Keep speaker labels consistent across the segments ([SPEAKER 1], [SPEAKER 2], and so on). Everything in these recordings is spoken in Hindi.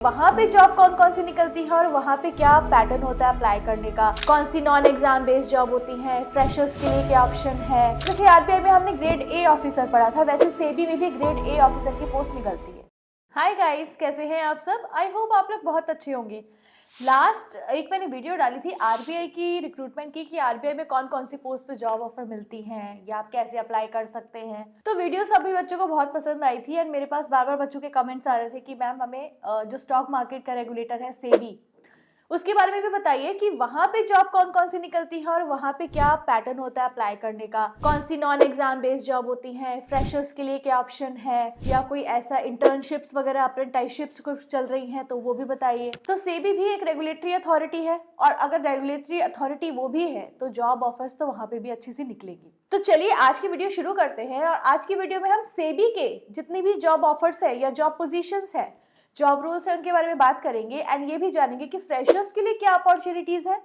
[SPEAKER 1] वहाँ पे जॉब कौन कौन सी निकलती है और वहाँ पे क्या पैटर्न होता है अप्लाई करने का, कौन सी नॉन एग्जाम बेस्ड जॉब होती है, फ्रेशर्स के लिए क्या ऑप्शन है। जैसे आरबीआई में हमने ग्रेड ए ऑफिसर पढ़ा था, वैसे सेबी में भी ग्रेड ए ऑफिसर की पोस्ट निकलती है। हाय गाइस, कैसे हैं आप सब? आई होप आप लोग बहुत अच्छे होंगे। लास्ट एक मैंने वीडियो डाली थी आरबीआई की रिक्रूटमेंट की कि आरबीआई में कौन कौन सी पोस्ट पे जॉब ऑफर मिलती हैं या आप कैसे अप्लाई कर सकते हैं। तो वीडियो सभी बच्चों को बहुत पसंद आई थी एंड मेरे पास बार बार बच्चों के कमेंट्स आ रहे थे कि मैम हमें जो स्टॉक मार्केट का रेगुलेटर है सेबी, उसके बारे में भी बताइए कि वहाँ पे जॉब कौन कौन सी निकलती है और वहाँ पे क्या पैटर्न होता है अप्लाई करने का, कौन सी नॉन एग्जाम बेस्ड जॉब होती है, फ्रेशर्स के लिए क्या ऑप्शन है या कोई ऐसा इंटर्नशिप्स वगैरह अप्रेंटिसशिप्स कुछ चल रही हैं तो वो भी बताइए। तो सेबी भी एक रेगुलेटरी अथॉरिटी है और अगर रेगुलेटरी अथॉरिटी वो भी है तो जॉब ऑफर्स तो वहाँ पे भी अच्छी सी निकलेगी। तो चलिए आज की वीडियो शुरू करते हैं और आज की वीडियो में हम सेबी के जितनी भी जॉब ऑफर्स है या जॉब पोजीशंस है, जॉब रोल्स है, उनके बारे में बात करेंगे एंड ये भी जानेंगे कि फ्रेशर्स के लिए क्या अपॉर्चुनिटीज है,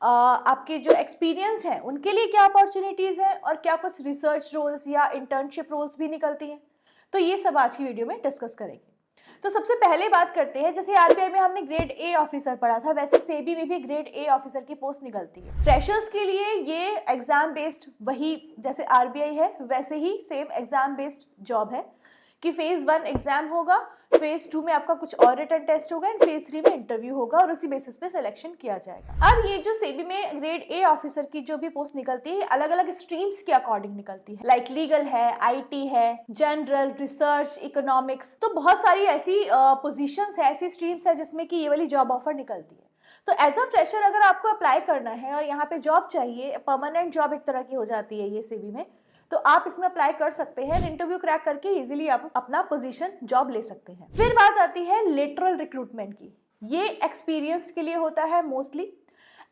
[SPEAKER 1] आपके जो एक्सपीरियंस है उनके लिए क्या अपॉर्चुनिटीज है और क्या कुछ रिसर्च रोल्स या इंटर्नशिप रोल्स भी निकलती हैं। तो ये सब आज की वीडियो में डिस्कस करेंगे। तो सबसे पहले बात करते हैं, जैसे आरबीआई में हमने ग्रेड ए ऑफिसर पढ़ा था, वैसे सेबी में भी ग्रेड ए ऑफिसर की पोस्ट निकलती है। फ्रेशर्स के लिए ये एग्जाम बेस्ड, वही जैसे आरबीआई है वैसे ही सेम एग्जाम बेस्ड जॉब है कि फेज 1 एग्जाम होगा, फेज 2 में आपका कुछ और रिटन टेस्ट होगा एंड फेज 3 में इंटरव्यू होगा और उसी बेसिस पे सिलेक्शन किया जाएगा। अब ये जो सेबी में ग्रेड ए ऑफिसर की जो भी पोस्ट निकलती है अलग अलग स्ट्रीम्स के अकॉर्डिंग निकलती है, लाइक लीगल है, आईटी है, जनरल, रिसर्च, इकोनॉमिक्स। तो बहुत सारी ऐसी पोजीशंस है, ऐसी स्ट्रीम्स है जिसमें कि ये वाली जॉब ऑफर निकलती है। तो एज अ फ्रेशर अगर आपको अप्लाई करना है और यहाँ पे जॉब चाहिए, परमानेंट जॉब एक तरह की हो जाती है ये सेबी में, तो आप इसमें अप्लाई कर सकते हैं। इंटरव्यू क्रैक करके इजीली आप अपना पोजीशन जॉब ले सकते हैं। फिर बात आती है लेटरल रिक्रूटमेंट की। ये एक्सपीरियंस के लिए होता है मोस्टली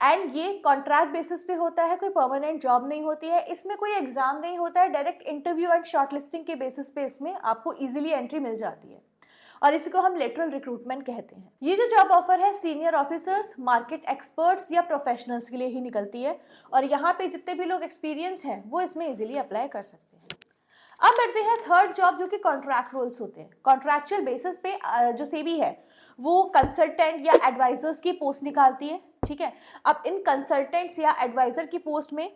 [SPEAKER 1] एंड ये कॉन्ट्रैक्ट बेसिस पे होता है, कोई परमानेंट जॉब नहीं होती है, इसमें कोई एग्जाम नहीं होता है, डायरेक्ट इंटरव्यू एंड शॉर्टलिस्टिंग के बेसिस पे इसमें आपको इजीली एंट्री मिल जाती है और इसी को हम लेटरल रिक्रूटमेंट कहते हैं। ये जो जॉब ऑफर है सीनियर ऑफिसर्स, मार्केट एक्सपर्ट्स या प्रोफेशनल्स के लिए ही निकलती है और यहाँ पे जितने भी लोग एक्सपीरियंस हैं वो इसमें इजीली अप्लाई कर सकते हैं। अब बढ़ते हैं थर्ड जॉब जो कि कॉन्ट्रैक्ट रोल्स होते हैं। कॉन्ट्रैक्चुअल बेसिस पे जो सेबी है वो कंसल्टेंट या एडवाइजर्स की पोस्ट निकालती है, ठीक है। अब इन कंसल्टेंट्स या एडवाइजर की पोस्ट में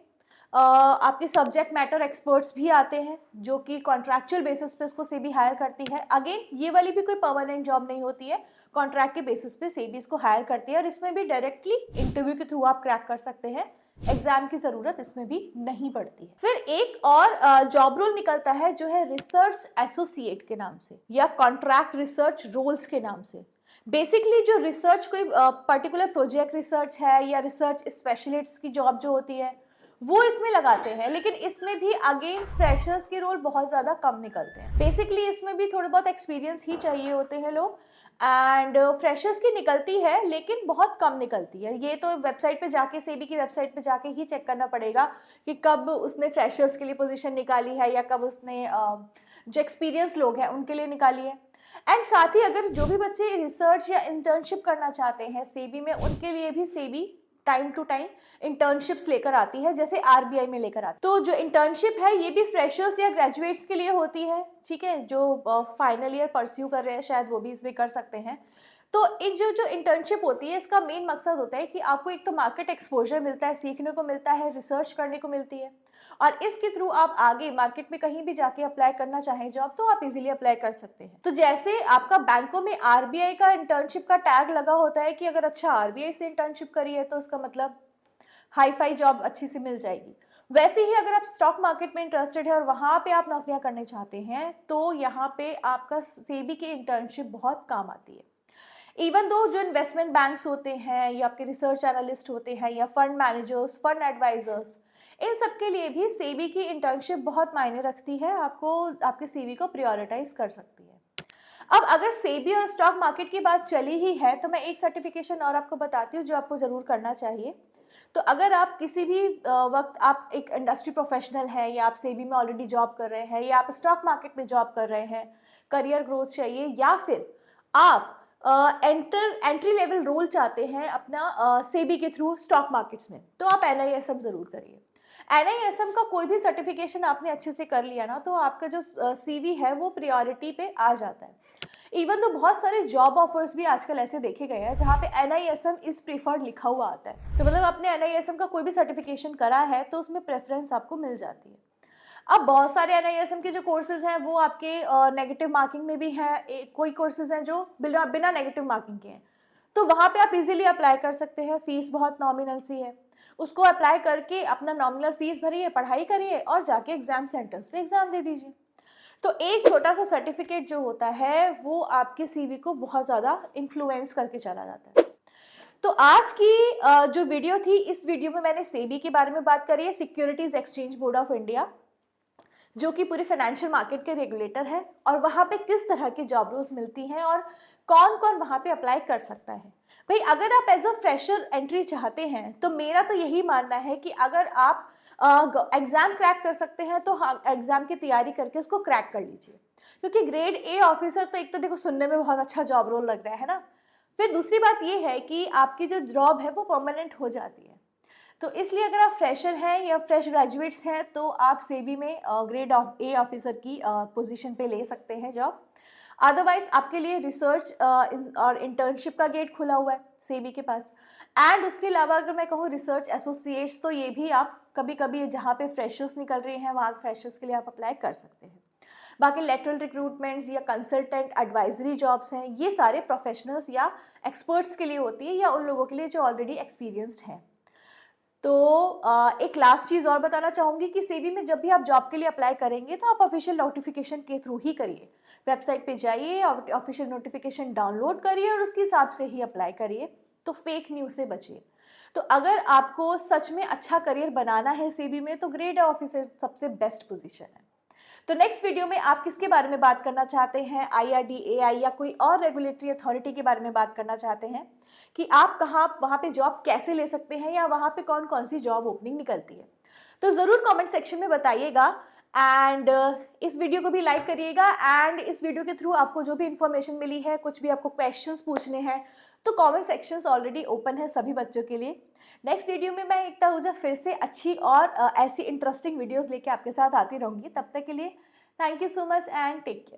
[SPEAKER 1] आपके सब्जेक्ट मैटर एक्सपर्ट्स भी आते हैं जो कि कॉन्ट्रैक्चुअल बेसिस पे उसको सेबी हायर करती है। अगेन ये वाली भी कोई परमानेंट जॉब नहीं होती है, कॉन्ट्रैक्ट के बेसिस पे सेबी इसको हायर करती है और इसमें भी डायरेक्टली इंटरव्यू के थ्रू आप क्रैक कर सकते हैं, एग्जाम की जरूरत इसमें भी नहीं पड़ती है। फिर एक और जॉब रोल निकलता है जो है रिसर्च एसोसिएट के नाम से या कॉन्ट्रैक्ट रिसर्च रोल्स के नाम से। बेसिकली जो रिसर्च कोई पर्टिकुलर प्रोजेक्ट रिसर्च है या रिसर्च स्पेशलिस्ट की जॉब जो होती है वो इसमें लगाते हैं, लेकिन इसमें भी अगेन फ्रेशर्स के रोल बहुत ज़्यादा कम निकलते हैं। बेसिकली इसमें भी थोड़े बहुत एक्सपीरियंस ही चाहिए होते हैं लोग एंड फ्रेशर्स की निकलती है लेकिन बहुत कम निकलती है। ये तो वेबसाइट पे जाके, सेबी की वेबसाइट पे जाके ही चेक करना पड़ेगा कि कब उसने फ्रेशर्स के लिए पोजीशन निकाली है या कब उसने जो एक्सपीरियंस लोग हैं उनके लिए निकाली है। एंड साथ ही अगर जो भी बच्चे रिसर्च या इंटर्नशिप करना चाहते हैं सेबी में, उनके लिए भी SEBI time to time internships लेकर आती है, जैसे आरबीआई में लेकर आती है। तो जो इंटर्नशिप है ये भी फ्रेशर्स या ग्रेजुएट्स के लिए होती है, ठीक है। जो फाइनल ईयर परस्यू कर रहे हैं शायद वो भी इसमें कर सकते हैं। तो एक जो इंटर्नशिप होती है इसका मेन मकसद होता है कि आपको एक तो मार्केट एक्सपोजर मिलता है, सीखने को मिलता है, रिसर्च करने को मिलती है और इसके थ्रू आप आगे मार्केट में कहीं भी जाके अप्लाई करना चाहें जॉब तो आप इजीली अप्लाई कर सकते हैं। तो जैसे आपका बैंकों में आरबीआई का इंटर्नशिप का टैग लगा होता है कि अगर अच्छा आरबीआई से इंटर्नशिप करी है तो उसका मतलब हाई फाई जॉब अच्छी सी मिल जाएगी, वैसे ही अगर आप स्टॉक मार्केट में इंटरेस्टेड है और वहां पे आप नौकरियां करने चाहते हैं तो यहाँ पे आपका सेबी की इंटर्नशिप बहुत काम आती है। इवन दो जो इन्वेस्टमेंट बैंक्स होते हैं या आपके रिसर्च एनालिस्ट होते हैं या फंड मैनेजर्स, फंड एडवाइजर्स, इन सब के लिए भी सेबी की इंटर्नशिप बहुत मायने रखती है, आपको आपके सीवी को प्रायोरिटाइज कर सकती है। अब अगर सेबी और स्टॉक मार्केट की बात चली ही है तो मैं एक सर्टिफिकेशन और आपको बताती हूँ जो आपको जरूर करना चाहिए। तो अगर आप किसी भी वक्त आप एक इंडस्ट्री प्रोफेशनल है या आप सेबी में ऑलरेडी जॉब कर रहे हैं या आप स्टॉक मार्केट में जॉब कर रहे हैं, करियर ग्रोथ चाहिए या फिर आप एंट्री लेवल रोल चाहते हैं अपना सेबी के थ्रू स्टॉक मार्केट्स में, तो आप एनआईएसएम जरूर करिए। एनआईएसएम का कोई भी सर्टिफिकेशन आपने अच्छे से कर लिया ना तो आपका जो सीवी है वो प्रायोरिटी पे आ जाता है। इवन तो बहुत सारे जॉब ऑफर्स भी आजकल ऐसे देखे गए हैं जहाँ पे NISM इज प्रीफर्ड लिखा हुआ आता है। तो मतलब आपने NISM का कोई भी सर्टिफिकेशन करा है तो उसमें प्रेफरेंस आपको मिल जाती है। अब बहुत सारे NISM के जो कोर्सेज हैं वो आपके नेगेटिव मार्किंग में भी हैं, कोई कोर्सेज हैं जो बिना नेगेटिव मार्किंग के हैं, तो वहाँ पे आप इजीली अप्लाई कर सकते हैं। फीस बहुत नॉमिनल सी है, उसको अप्लाई करके अपना नॉमिनल फीस भरिए, पढ़ाई करिए और जाके एग्जाम सेंटर्स पे एग्जाम दे दीजिए। तो एक छोटा सा सर्टिफिकेट जो होता है वो आपके CV को बहुत ज़्यादा इन्फ्लुएंस करके चला जाता है। तो आज की जो वीडियो थी, इस वीडियो में मैंने SEBI के बारे में बात करी है, securities exchange board of India, जो कि पूरे फाइनेंशियल मार्केट के रेगुलेटर है, और वहाँ पे किस तरह की जॉब रोल्स मिलती हैं और कौन कौन वहाँ पे अप्लाई कर सकता है। भाई अगर आप एज अ फ्रेशर एंट्री चाहते हैं तो मेरा तो यही मानना है कि अगर आप एग्जाम क्रैक कर सकते हैं तो एग्जाम की तैयारी करके उसको क्रैक कर लीजिए, क्योंकि ग्रेड A ऑफिसर तो एक तो देखो सुनने में बहुत अच्छा जॉब रोल लग रहा है ना, फिर दूसरी बात ये है कि आपकी जो जॉब है वो परमानेंट हो जाती है। तो इसलिए अगर आप फ्रेशर हैं या फ्रेश ग्रेजुएट्स हैं तो आप SEBI में ग्रेड A ऑफिसर की पोजीशन पे ले सकते हैं जॉब। अदरवाइज आपके लिए रिसर्च और इंटर्नशिप का गेट खुला हुआ है SEBI के पास। एंड उसके अलावा अगर मैं कहूँ रिसर्च एसोसिएट्स, तो ये भी आप कभी कभी जहाँ पे फ्रेशर्स निकल रहे हैं वहाँ फ्रेशर्स के लिए आप अप्लाई कर सकते हैं। बाकी लेटरल रिक्रूटमेंट्स या कंसल्टेंट एडवाइजरी जॉब्स हैं, ये सारे प्रोफेशनल्स या एक्सपर्ट्स के लिए होती है या उन लोगों के लिए जो ऑलरेडी एक्सपीरियंस्ड हैं। तो एक लास्ट चीज़ और बताना चाहूँगी कि SEBI में जब भी आप जॉब के लिए अप्लाई करेंगे तो आप ऑफिशियल नोटिफिकेशन के थ्रू ही करिए। वेबसाइट पे जाइए और ऑफिशियल नोटिफिकेशन डाउनलोड करिए और उसके हिसाब से ही अप्लाई करिए, तो फेक न्यूज़ से बचिए। तो अगर आपको सच में अच्छा करियर बनाना है SEBI में तो ग्रेड ऑफिसर सबसे बेस्ट पोजीशन है। तो नेक्स्ट वीडियो में आप किसके बारे में बात करना चाहते हैं, IRDAI या कोई और रेगुलेटरी अथॉरिटी के बारे में बात करना चाहते हैं कि आप कहाँ वहाँ पे जॉब कैसे ले सकते हैं या वहाँ पे कौन कौन सी जॉब ओपनिंग निकलती है, तो ज़रूर कमेंट सेक्शन में बताइएगा। एंड इस वीडियो को भी लाइक करिएगा। एंड इस वीडियो के थ्रू आपको जो भी इंफॉर्मेशन मिली है, कुछ भी आपको क्वेश्चंस पूछने हैं तो कमेंट सेक्शंस ऑलरेडी ओपन है सभी बच्चों के लिए। नेक्स्ट वीडियो में मैं एकता ऊजा फिर से अच्छी और ऐसी इंटरेस्टिंग वीडियोस लेके आपके साथ आती रहूँगी। तब तक के लिए thank you so much and take care.